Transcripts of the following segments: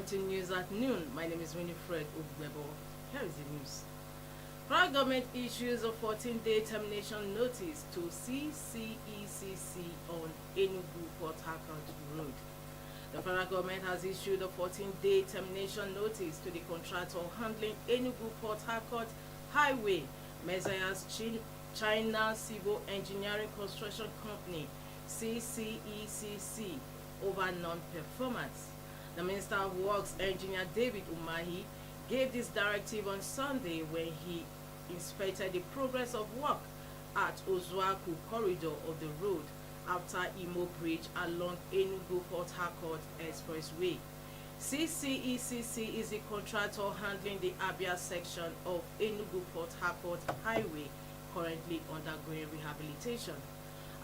Welcome to News at Noon. My name is Winifred Ogbebo. Here is the news. Federal government issues a 14-day termination notice to CCECC on Enugu Port Harcourt Road. The federal government has issued a 14-day termination notice to the contractor handling Enugu Port Harcourt Highway, Messiah's China Civil Engineering Construction Company, CCECC, over non-performance. The Minister of Works, Engineer David Umahi, gave this directive on Sunday when he inspected the progress of work at Ozuaku corridor of the road after Imo Bridge along Enugu Port Harcourt Expressway. CCECC is the contractor handling the Abia section of Enugu Port Harcourt Highway, currently undergoing rehabilitation.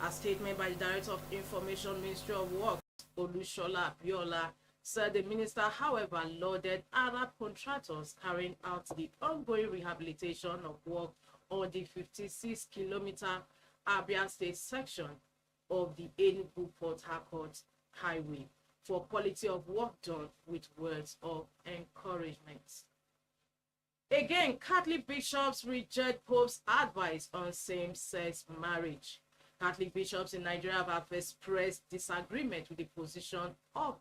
A statement by the Director of Information Ministry of Works, Olushola Abiola, said the minister, however, lauded Arab contractors carrying out the ongoing rehabilitation of work on the 56-kilometer Abia State section of the Enugu Port Harcourt Highway for quality of work done with words of encouragement. Again, Catholic bishops reject Pope's advice on same-sex marriage. Catholic bishops in Nigeria have expressed disagreement with the position of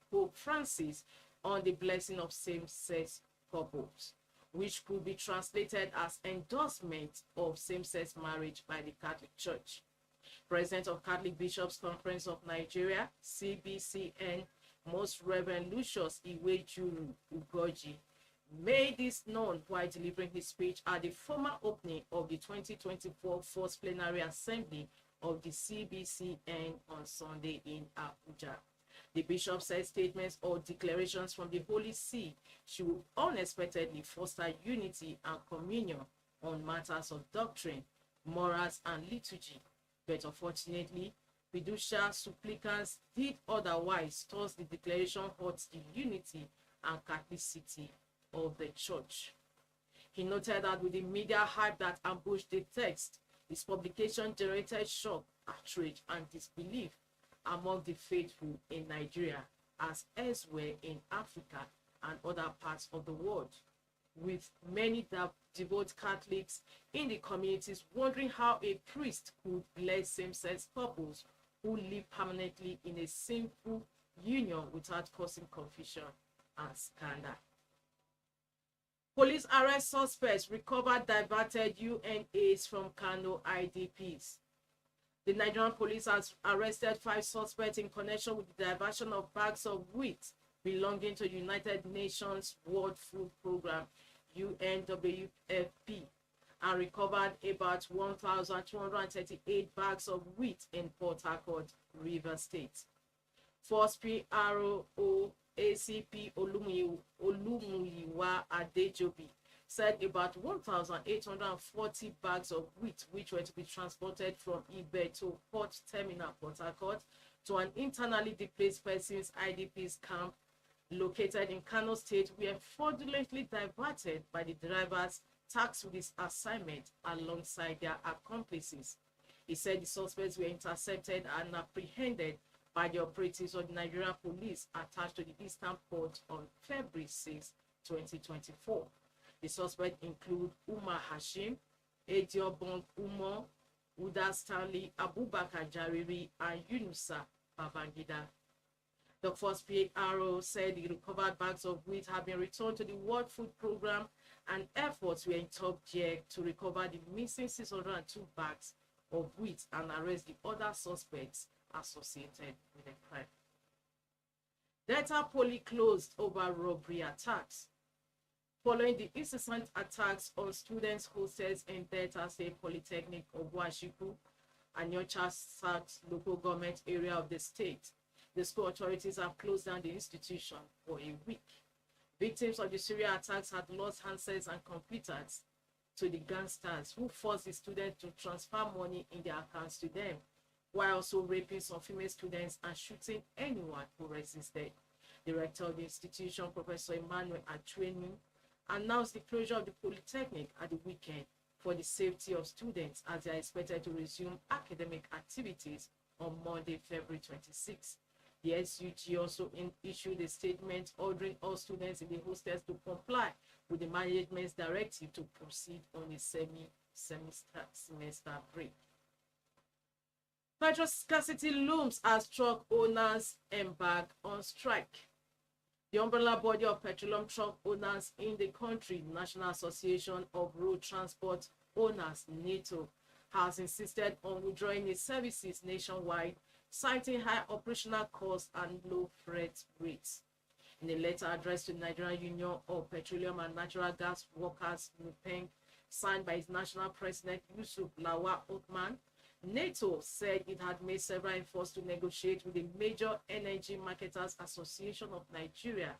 Pope Francis on the blessing of same-sex couples, which could be translated as endorsement of same-sex marriage by the Catholic Church. President of Catholic Bishops Conference of Nigeria, CBCN, Most Reverend Lucius Iwejuru Ugoji, made this known while delivering his speech at the formal opening of the 2024 First Plenary Assembly of the CBCN on Sunday in Abuja. The bishop said statements or declarations from the Holy See should unexpectedly foster unity and communion on matters of doctrine, morals, and liturgy. But unfortunately, fiducial supplicants did otherwise, thus the declaration hurts the unity and Catholicity of the Church. He noted that with the media hype that ambushed the text, his publication generated shock, outrage, and disbelief among the faithful in Nigeria as elsewhere in Africa and other parts of the world, with many devout Catholics in the communities wondering how a priest could bless same-sex couples who live permanently in a sinful union without causing confusion and scandal. Police arrest suspects, recover diverted UNAs from Kano IDPs. The Nigerian police has arrested 5 suspects in connection with the diversion of bags of wheat belonging to United Nations World Food Program, UNWFP, and recovered about 1,238 bags of wheat in Port Harcourt, River State. First PRO ACP Olumuyiwa Adejobi said about 1,840 bags of wheat, which were to be transported from Ibeto Port Terminal, Port Harcourt, to an internally displaced persons IDPs camp located in Kano State, were fraudulently diverted by the drivers tasked with this assignment alongside their accomplices. He said the suspects were intercepted and apprehended by the operatives of the Nigerian police attached to the Eastern Port on February 6, 2024. The suspects include Umar Hashim, Ediobong Umar, Uda Stanley, Abubakar Jariri, and Yunusa Babangida. The first PRO said the recovered bags of wheat have been returned to the World Food Program, and efforts were in top gear to recover the missing 602 bags of wheat and arrest the other suspects associated with the crime. Delta Poly closed over robbery attacks. Following the incessant attacks on students hostels in Delta State Polytechnic of Washiku and Nyocha South local government area of the state, the school authorities have closed down the institution for a week. Victims of the serial attacks had lost handsets and computers to the gangsters who forced the students to transfer money in their accounts to them, while also raping some female students and shooting anyone who resisted. The rector of the institution, Professor Emmanuel Atwenu, announced the closure of the Polytechnic at the weekend for the safety of students as they are expected to resume academic activities on Monday, February 26. The SUG also issued a statement ordering all students in the hostels to comply with the management's directive to proceed on a semester break. Petrol scarcity looms as truck owners embark on strike. The umbrella body of petroleum truck owners in the country, National Association of Road Transport Owners, NARTO, has insisted on withdrawing its services nationwide, citing high operational costs and low freight rates. In a letter addressed to the Nigerian Union of Petroleum and Natural Gas Workers, NUPENG, signed by its national president Yusuf Lawal Othman, NATO said it had made several efforts to negotiate with the major Energy Marketers Association of Nigeria,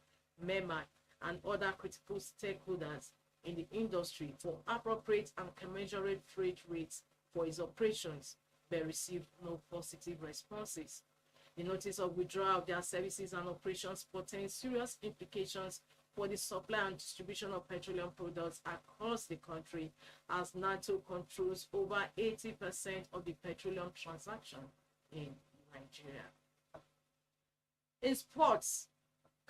MEMA, and other critical stakeholders in the industry for appropriate and commensurate freight rates for its operations, but received no positive responses. The notice of withdrawal of their services and operations portends serious implications for the supply and distribution of petroleum products across the country, as NATO controls over 80% of the petroleum transaction in Nigeria. In sports,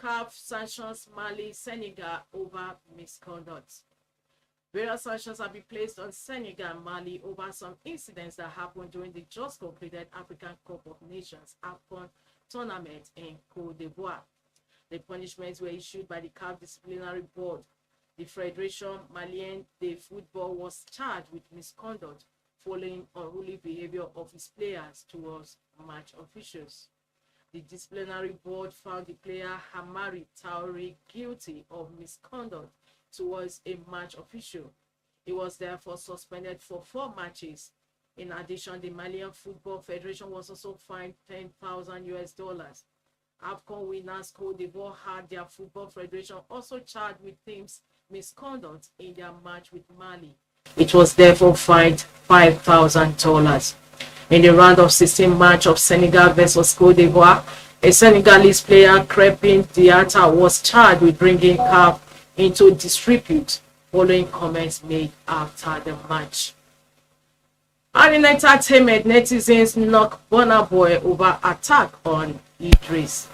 CAF sanctions Mali, Senegal over misconduct. Various sanctions have been placed on Senegal and Mali over some incidents that happened during the just completed African Cup of Nations AFCON tournament in Côte d'Ivoire. The punishments were issued by the CAF disciplinary board. The Federation Malienne de Football was charged with misconduct following unruly behavior of its players towards match officials. The disciplinary board found the player Hamari Traoré guilty of misconduct towards a match official. He was therefore suspended for 4 matches. In addition, the Malian Football Federation was also fined $10,000. AFCON winners Côte d'Ivoire had their football federation also charged with team's misconduct in their match with Mali. It was therefore fined $5,000. In the round of 16 match of Senegal versus Côte d'Ivoire, a Senegalese player, Crépin Diatta, was charged with bringing CAF into disrepute following comments made after the match. And in entertainment, netizens knock Burna Boy over attack on Idris.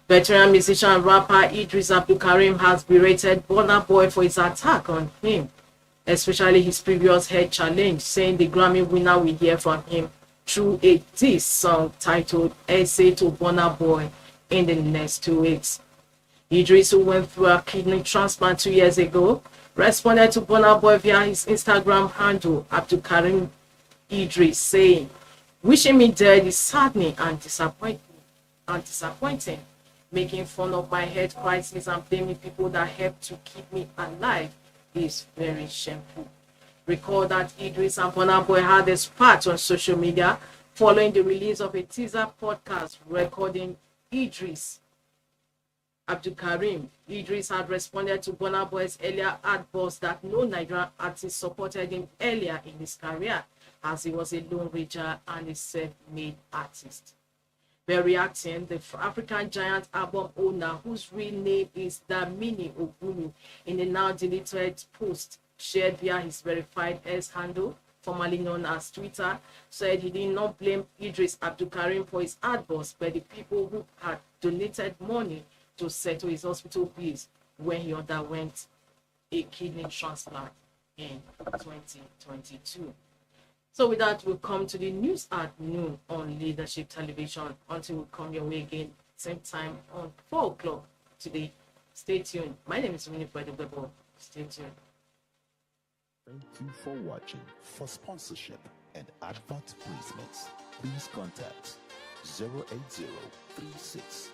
Veteran musician and rapper Idris Abdulkarim has berated Burna Boy for his attack on him, especially his previous head challenge, saying the Grammy winner will hear from him through a diss song titled Essay to Burna Boy in the next 2 weeks. Idris, who went through a kidney transplant 2 years ago, responded to Burna Boy via his Instagram handle, Abdulkarim Idris, saying, "Wishing me dead is saddening and disappointing. Making fun of my health crisis and blaming people that helped to keep me alive is very shameful." Recall that Idris and Burna Boy had a spat on social media following the release of a teaser podcast recording Idris. Abdulkarim Idris had responded to Burna Boy's earlier outburst that no Nigerian artist supported him earlier in his career, as he was a lone ranger and a self-made artist. By reacting, the African giant album owner, whose real name is Damini Ogunu, in a now deleted post shared via his verified X handle, formerly known as Twitter, said he did not blame Idris Abdulkarim for his outburst, but the people who had donated money to settle his hospital bills when he underwent a kidney transplant in 2022. So with that, we'll come to the news at noon on Leadership Television. Until we come your way again, same time on 4 o'clock today. Stay tuned. My name is Winifred Bebo. Stay tuned. Thank you for watching. For sponsorship and advert placements, please contact 08036